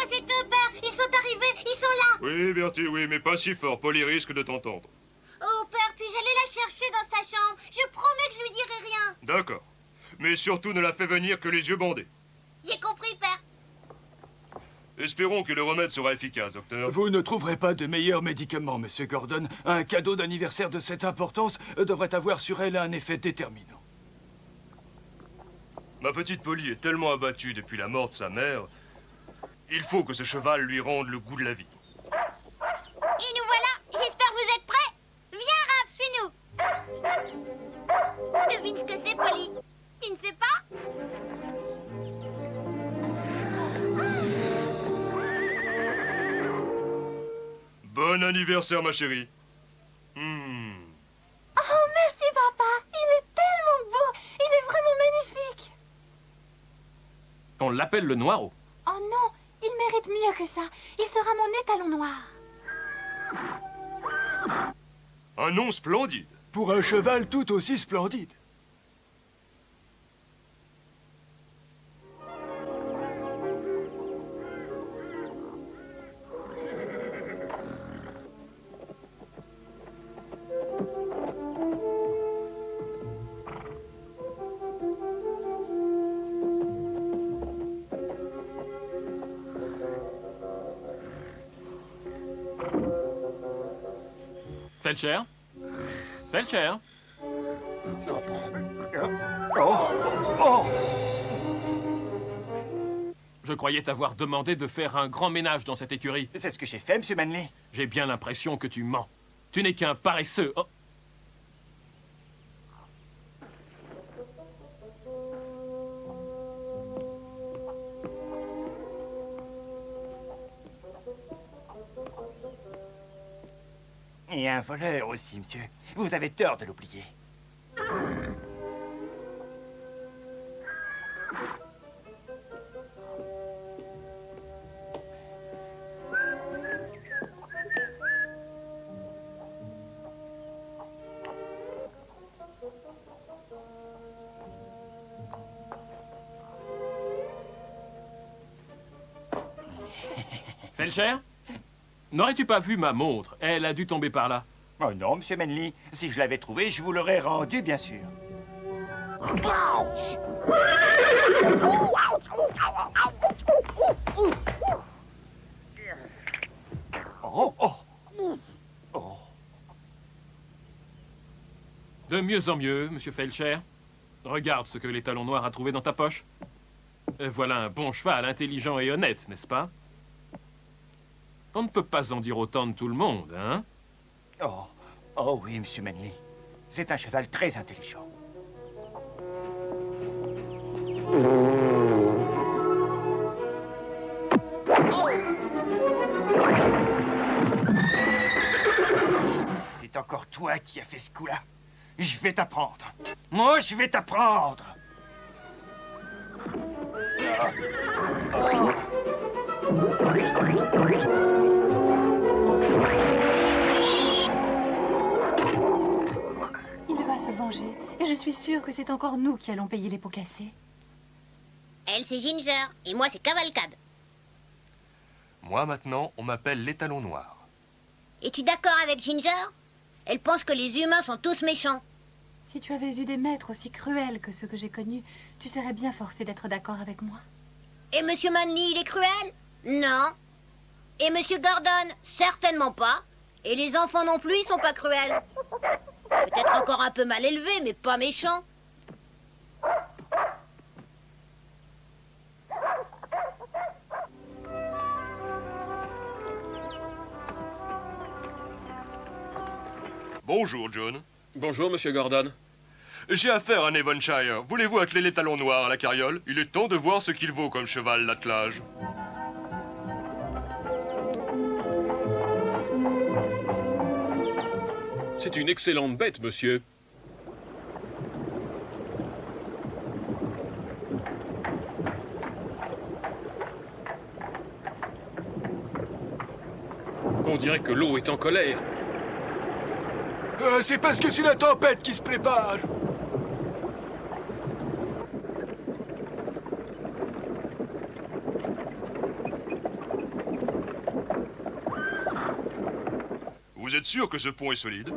C'est eux, père. Ils sont arrivés. Ils sont là. Oui, Bertie, oui, mais pas si fort. Polly risque de t'entendre. Oh, père, puis j'allais la chercher dans sa chambre. Je promets que je lui dirai rien. D'accord. Mais surtout ne la fais venir que les yeux bandés. J'ai compris, père. Espérons que le remède sera efficace, docteur. Vous ne trouverez pas de meilleur médicament, Monsieur Gordon. Un cadeau d'anniversaire de cette importance devrait avoir sur elle un effet déterminant. Ma petite Polly est tellement abattue depuis la mort de sa mère. Il faut que ce cheval lui rende le goût de la vie. Et nous voilà. J'espère que vous êtes prêts. Viens, Raph, suis-nous. Devine ce que c'est, Polly. Tu ne sais pas? Bon anniversaire, ma chérie. Oh, merci, papa. Il est tellement beau. Il est vraiment magnifique. On l'appelle le Noiro. Oh non, il mérite mieux que ça. Il sera mon étalon noir. Un nom splendide. Pour un cheval tout aussi splendide. Felcher? Felcher? Je croyais t'avoir demandé de faire un grand ménage dans cette écurie. C'est ce que j'ai fait, Monsieur Manley. J'ai bien l'impression que tu mens. Tu n'es qu'un paresseux. Oh. Et un voleur aussi, monsieur. Vous avez tort de l'oublier. Felcher? N'aurais-tu pas vu ma montre? Elle a dû tomber par là. Oh non, Monsieur Manley. Si je l'avais trouvée, je vous l'aurais rendue, bien sûr. Oh, oh. Oh. De mieux en mieux, Monsieur Felcher. Regarde ce que l'étalon noir a trouvé dans ta poche. Voilà un bon cheval, intelligent et honnête, n'est-ce pas? On ne peut pas en dire autant de tout le monde, hein? Oh, oh oui, Monsieur Manley. C'est un cheval très intelligent. C'est encore toi qui as fait ce coup-là. Je vais t'apprendre. Moi, je vais t'apprendre. Ah. Oh. Il va se venger. Et je suis sûre que c'est encore nous qui allons payer les pots cassés. Elle, c'est Ginger. Et moi, c'est Cavalcade. Moi, maintenant, on m'appelle l'étalon noir. Es-tu d'accord avec Ginger? Elle pense que les humains sont tous méchants. Si tu avais eu des maîtres aussi cruels que ceux que j'ai connus, tu serais bien forcé d'être d'accord avec moi. Et Monsieur Manley, il est cruel? Non. Et Monsieur Gordon? Certainement pas. Et les enfants non plus, ils sont pas cruels. Peut-être encore un peu mal élevés, mais pas méchants. Bonjour, John. Bonjour, Monsieur Gordon. J'ai affaire à Devonshire. Voulez-vous atteler l'étalon noir à la carriole? Il est temps de voir ce qu'il vaut comme cheval, l'attelage. C'est une excellente bête, monsieur. On dirait que l'eau est en colère. C'est parce que c'est la tempête qui se prépare. Vous êtes sûr que ce pont est solide?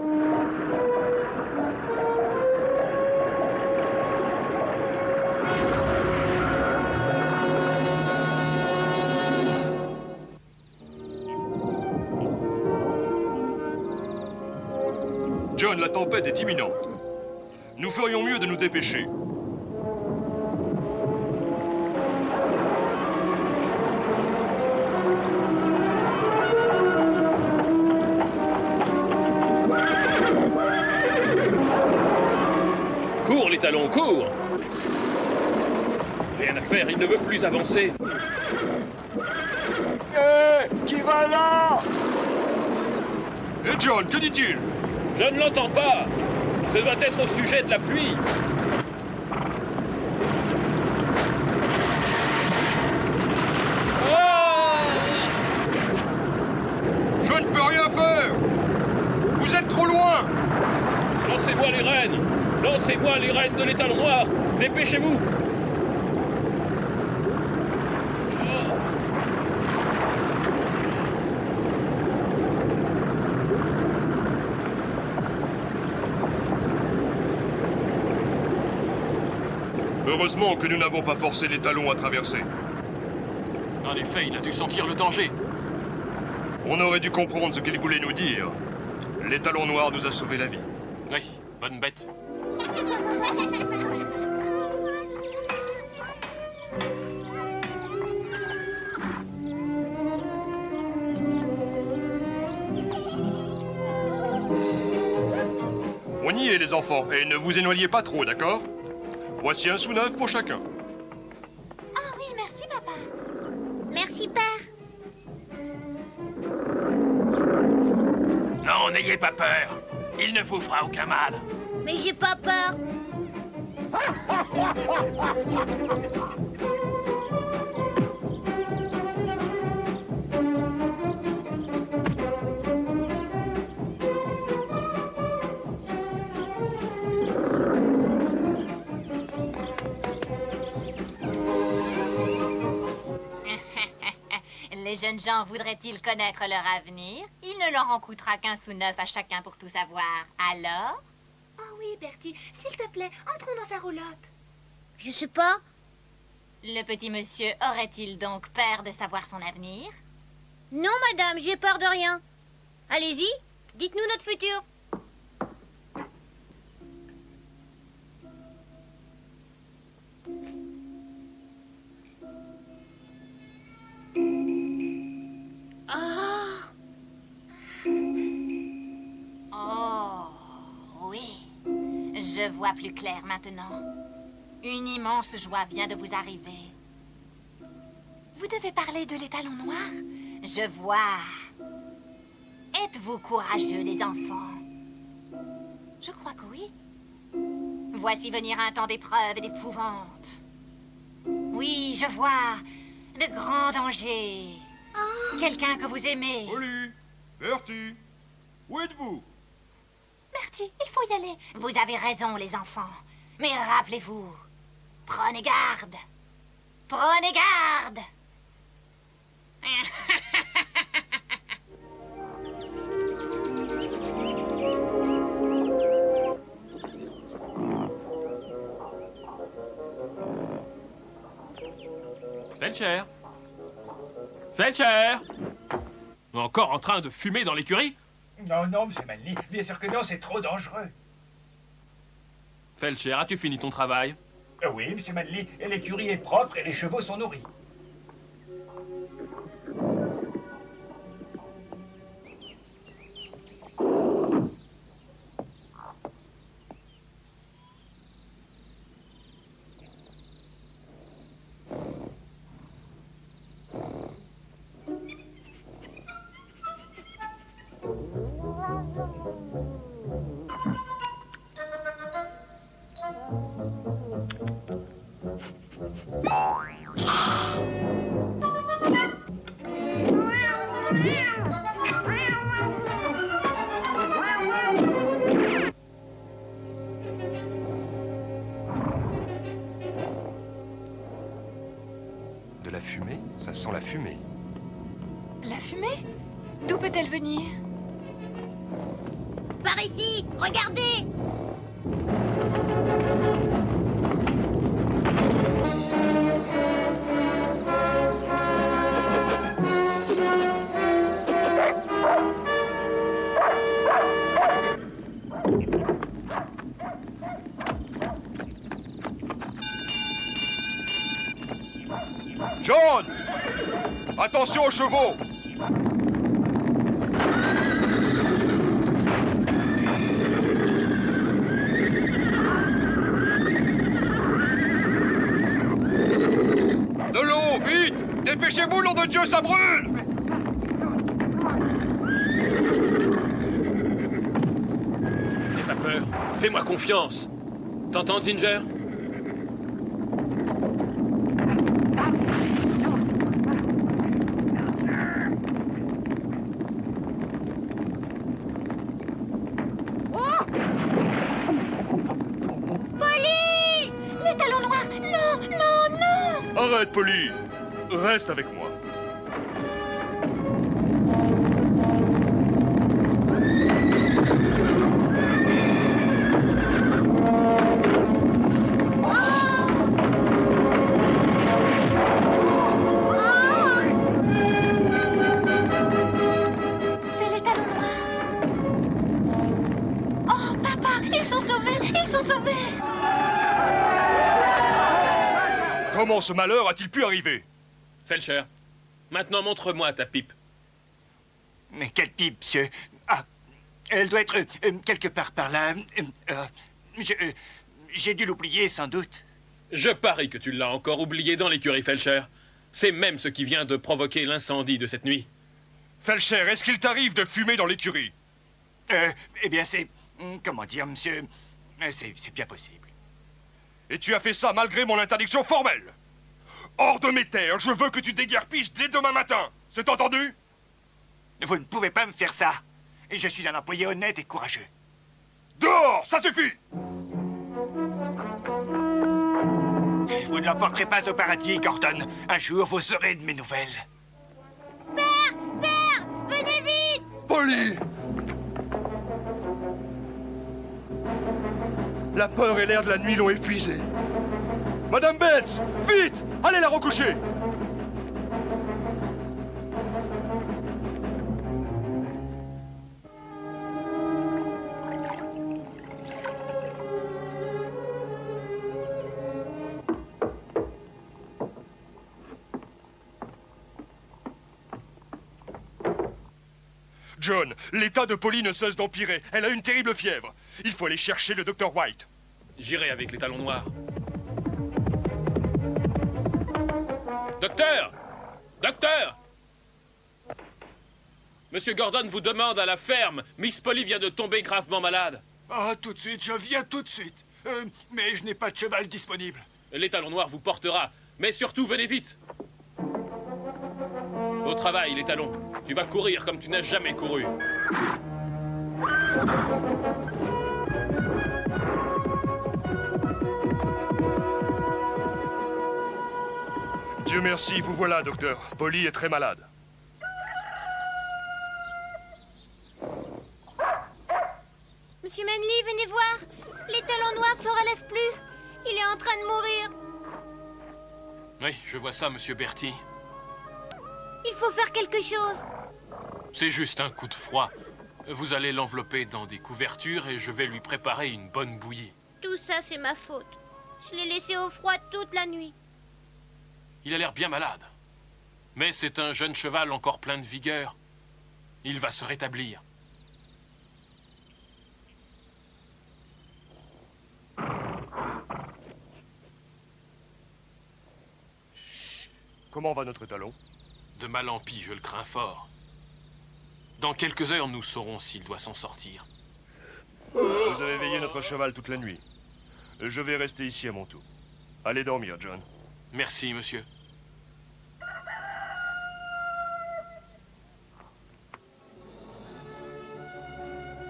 John, la tempête est imminente. Nous ferions mieux de nous dépêcher. Cours, les talons, cours! Rien à faire, il ne veut plus avancer. Qui va là? Et John, que dit-il? Je ne l'entends pas! Ce doit être au sujet de la pluie! Je ne peux rien faire! Vous êtes trop loin! Lancez-moi les rênes! Lancez-moi les rênes de l'étalon noir! Dépêchez-vous! Heureusement que nous n'avons pas forcé les talons à traverser. En effet, il a dû sentir le danger. On aurait dû comprendre ce qu'il voulait nous dire. L'étalon noir nous a sauvé la vie. Oui, bonne bête. On y est, les enfants, et ne vous éloignez pas trop, d'accord? Voici un sou neuf pour chacun. Ah oui, merci, papa. Merci, père. Non, n'ayez pas peur. Il ne vous fera aucun mal. Mais j'ai pas peur. Les jeunes gens voudraient-ils connaître leur avenir? Il ne leur en coûtera qu'un sou neuf à chacun pour tout savoir. Alors? Oh oui, Bertie, s'il te plaît, entrons dans sa roulotte. Je sais pas. Le petit monsieur aurait-il donc peur de savoir son avenir? Non, madame, j'ai peur de rien. Allez-y, dites-nous notre futur. Oh, oui. Je vois plus clair maintenant. Une immense joie vient de vous arriver. Vous devez parler de l'étalon noir? Je vois. Êtes-vous courageux, les enfants? Je crois que oui. Voici venir un temps d'épreuve et d'épouvante. Oui, je vois. De grands dangers. Quelqu'un que vous aimez. Oli, Bertie, où êtes-vous? Bertie, il faut y aller. Vous avez raison, les enfants. Mais rappelez-vous, prenez garde. Prenez garde. Felcher! Felcher! Encore en train de fumer dans l'écurie? Non, non, monsieur Manley, bien sûr que non, c'est trop dangereux. Felcher, as-tu fini ton travail? Oui, monsieur Manley, l'écurie est propre et les chevaux sont nourris. De la fumée? Ça sent la fumée. La fumée? D'où peut-elle venir? par ici. Regardez. John! Attention aux chevaux! De l'eau, vite! Dépêchez-vous, nom de Dieu, ça brûle! N'aie pas peur. Fais-moi confiance. T'entends, Ginger? Les talons noirs! Non, non, non! Arrête, Polly! Reste avec moi. C'est les talons noirs! Oh, papa! Ils sont sauvés! Ils sont sauvés! Comment ce malheur a-t-il pu arriver? Felcher, maintenant montre-moi ta pipe. Mais quelle pipe, monsieur? Ah, elle doit être quelque part par là. J'ai dû l'oublier, sans doute. Je parie que tu l'as encore oublié dans l'écurie, Felcher. C'est même ce qui vient de provoquer l'incendie de cette nuit. Felcher, est-ce qu'il t'arrive de fumer dans l'écurie? Eh bien, c'est... Comment dire, monsieur? C'est bien possible. Et tu as fait ça malgré mon interdiction formelle. Hors de mes terres, je veux que tu déguerpisses dès demain matin. C'est entendu? Vous ne pouvez pas me faire ça. Je suis un employé honnête et courageux. Dehors, ça suffit! Vous ne l'emporterez pas au paradis, Gordon. Un jour, vous aurez de mes nouvelles. Père, venez vite. Polly! La peur et l'air de la nuit l'ont épuisé. Madame Bates, vite! Allez la recoucher! John, l'état de Polly ne cesse d'empirer. Elle a une terrible fièvre. Il faut aller chercher le docteur White. J'irai avec les talons noirs. Docteur! Docteur! Monsieur Gordon vous demande à la ferme. Miss Polly vient de tomber gravement malade. Ah, tout de suite, je viens tout de suite. Mais je n'ai pas de cheval disponible. Les talons noirs vous portera. Mais surtout, venez vite. Au travail, les talons. Tu vas courir comme tu n'as jamais couru. Dieu merci, vous voilà, docteur. Polly est très malade. Monsieur Manley, venez voir. Les talons noirs ne se relèvent plus. Il est en train de mourir. Oui, je vois ça, monsieur Bertie. Il faut faire quelque chose. C'est juste un coup de froid. Vous allez l'envelopper dans des couvertures et je vais lui préparer une bonne bouillie. Tout ça, c'est ma faute. Je l'ai laissé au froid toute la nuit. Il a l'air bien malade. Mais c'est un jeune cheval encore plein de vigueur. Il va se rétablir. Comment va notre talon? De mal en pis, je le crains fort. Dans quelques heures, nous saurons s'il doit s'en sortir. Vous avez veillé notre cheval toute la nuit. Je vais rester ici à mon tour. Allez dormir, John. Merci, monsieur.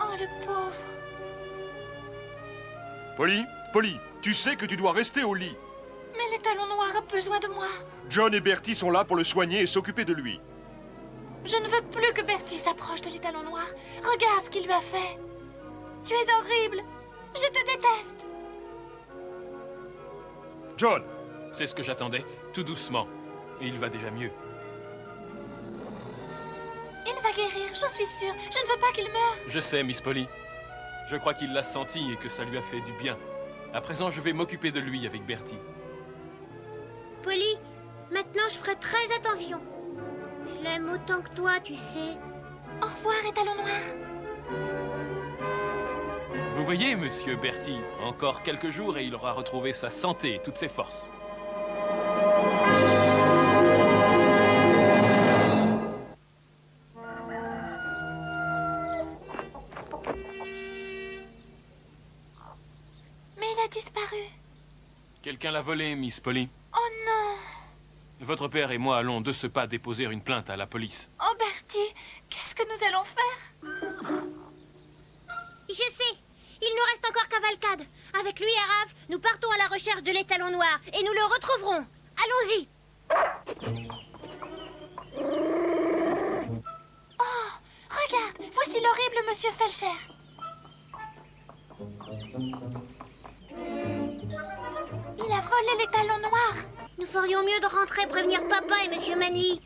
Oh, le pauvre. Polly, tu sais que tu dois rester au lit. Mais les talons noirs ont besoin de moi. John et Bertie sont là pour le soigner et s'occuper de lui. Je ne veux plus que Bertie s'approche de les talons noirs. Regarde ce qu'il lui a fait. Tu es horrible. Je te déteste. John, C'est ce que j'attendais, tout doucement. Et il va déjà mieux. Il va guérir, j'en suis sûre. Je ne veux pas qu'il meure. Je sais, Miss Polly. Je crois qu'il l'a senti et que ça lui a fait du bien. À présent, je vais m'occuper de lui avec Bertie. Polly, maintenant je ferai très attention. Je l'aime autant que toi, tu sais. Au revoir, étalon noir. Vous voyez, monsieur Bertie, encore quelques jours et il aura retrouvé sa santé et toutes ses forces. Mais il a disparu. Quelqu'un l'a volé, Miss Polly. Oh non. Votre père et moi allons de ce pas déposer une plainte à la police. Oh Bertie, qu'est-ce que nous allons faire? Je sais. Il nous reste encore Cavalcade. Avec lui et Raph, nous partons à la recherche de l'étalon noir et nous le retrouverons. Allons-y. Oh, regarde, voici l'horrible Monsieur Felcher. Il a volé l'étalon noir. Nous ferions mieux de rentrer prévenir papa et Monsieur Manly.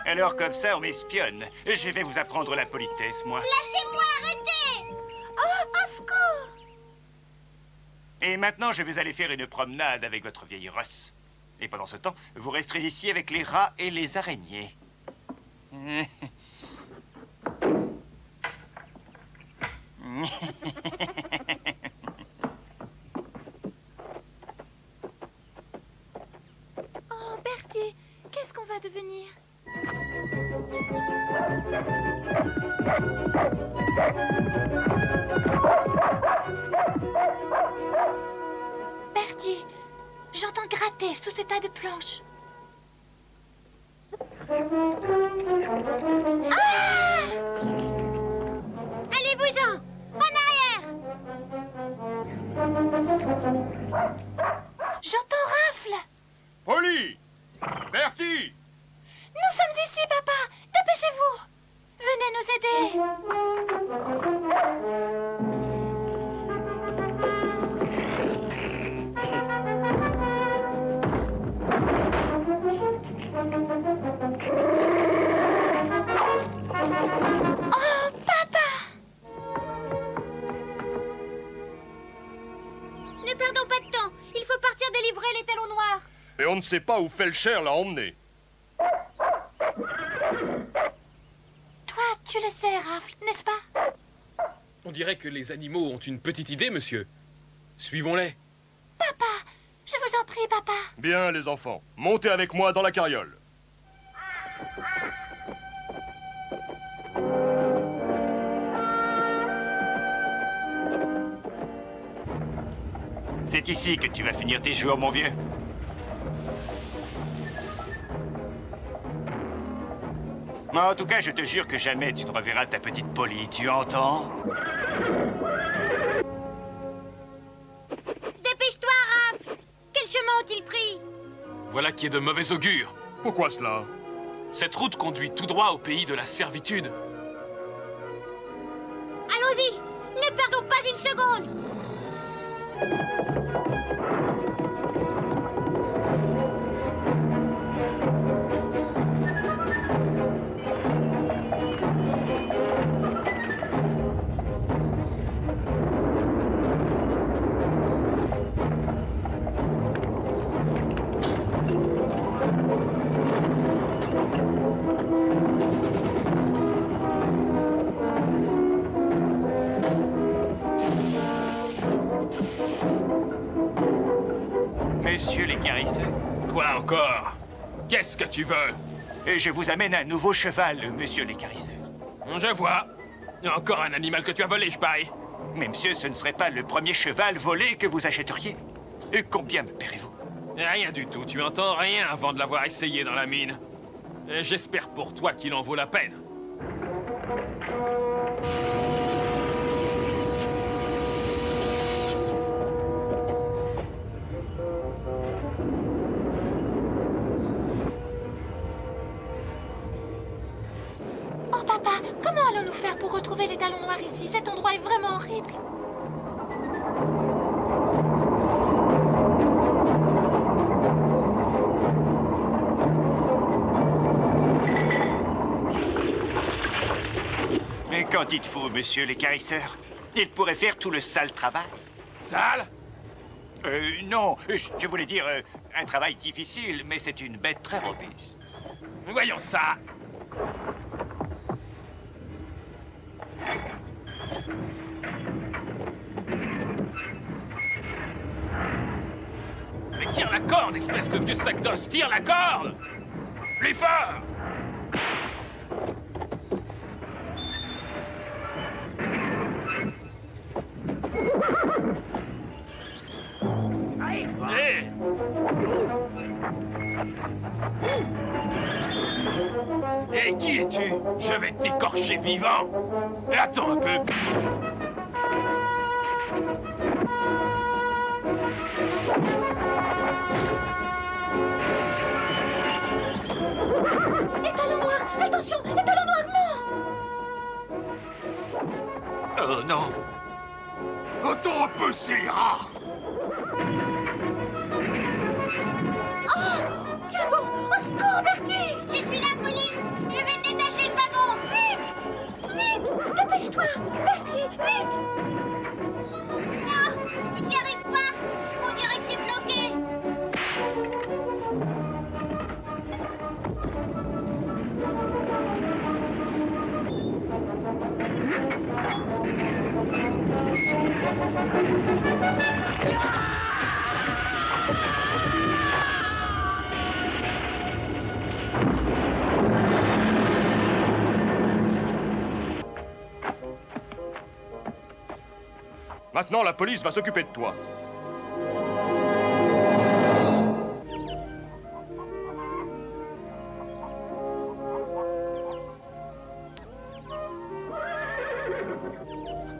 Alors comme ça, on m'espionne. Je vais vous apprendre la politesse, moi. Lâchez-moi, arrêtez! Oh, au secours! Et maintenant, je vais aller faire une promenade avec votre vieille Ross. Et pendant ce temps, vous resterez ici avec les rats et les araignées. Oh Bertie, qu'est-ce qu'on va devenir? Bertie, j'entends gratter sous ce tas de planches. Allez-vous-en! En arrière! J'entends Rafle. Polly! Bertie! Nous sommes ici, papa. Dépêchez-vous. Venez nous aider. Oh, papa! Ne perdons pas de temps. Il faut partir délivrer l'étalon noir. Et on ne sait pas où Felcher l'a emmené. Toi, tu le sais, Rafle, n'est-ce pas? On dirait que les animaux ont une petite idée, monsieur. Suivons-les. Papa, je vous en prie, papa. Bien, les enfants, montez avec moi dans la carriole. C'est ici que tu vas finir tes jours, mon vieux. En tout cas, je te jure que jamais tu ne reverras ta petite Polly, tu entends? Dépêche-toi, Raph! Quel chemin ont-ils pris? Voilà qui est de mauvais augure. Pourquoi cela? Cette route conduit tout droit au pays de la servitude. Allons-y! Ne perdons pas une seconde! Messieurs les carisseurs, Quoi encore? Qu'est-ce que tu veux? je vous amène un nouveau cheval, monsieur les carisseurs. Je vois. Encore un animal que tu as volé, je parie. Mais monsieur, ce ne serait pas le premier cheval volé que vous achèteriez. Et combien me paierez-vous? Rien du tout, tu entends rien avant de l'avoir essayé dans la mine. Et j'espère pour toi qu'il en vaut la peine. Oh, papa, comment allons-nous faire pour retrouver les talons noirs ici? Cet endroit est vraiment horrible. Mais qu'en dites-vous, monsieur l'écarisseur? Il pourrait faire tout le sale travail. Sale? Non, je voulais dire un travail difficile, mais c'est une bête très robuste. Voyons ça. Mais tire la corde, espèce de vieux sac d'os. Tire la corde. Plus fort. Hé! Et qui es-tu? Je vais t'écorcher vivant. Et attends un peu. Étalon noir! Attention! Étalon noir, non! Oh non! Attends un peu, scélérat! Tiens bon! Au secours, Bertie! Je suis là, Molly. Je vais détacher le wagon. Vite! Vite! Dépêche-toi! Bertie, vite! Non, j'y arrive pas. On dirait que c'est bloqué. Maintenant, la police va s'occuper de toi.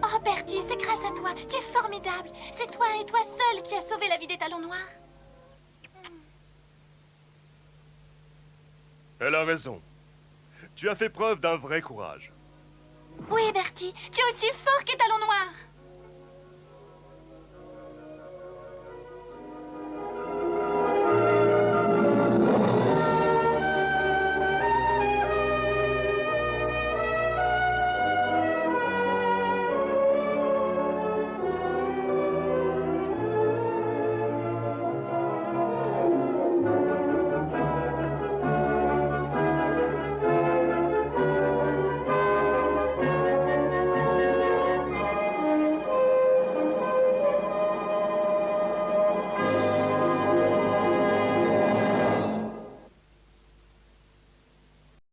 Oh, Bertie, c'est grâce à toi. Tu es formidable. C'est toi et toi seul qui as sauvé la vie des talons noirs. Elle a raison. Tu as fait preuve d'un vrai courage. Oui, Bertie, tu es aussi fort qu'Étalon noir.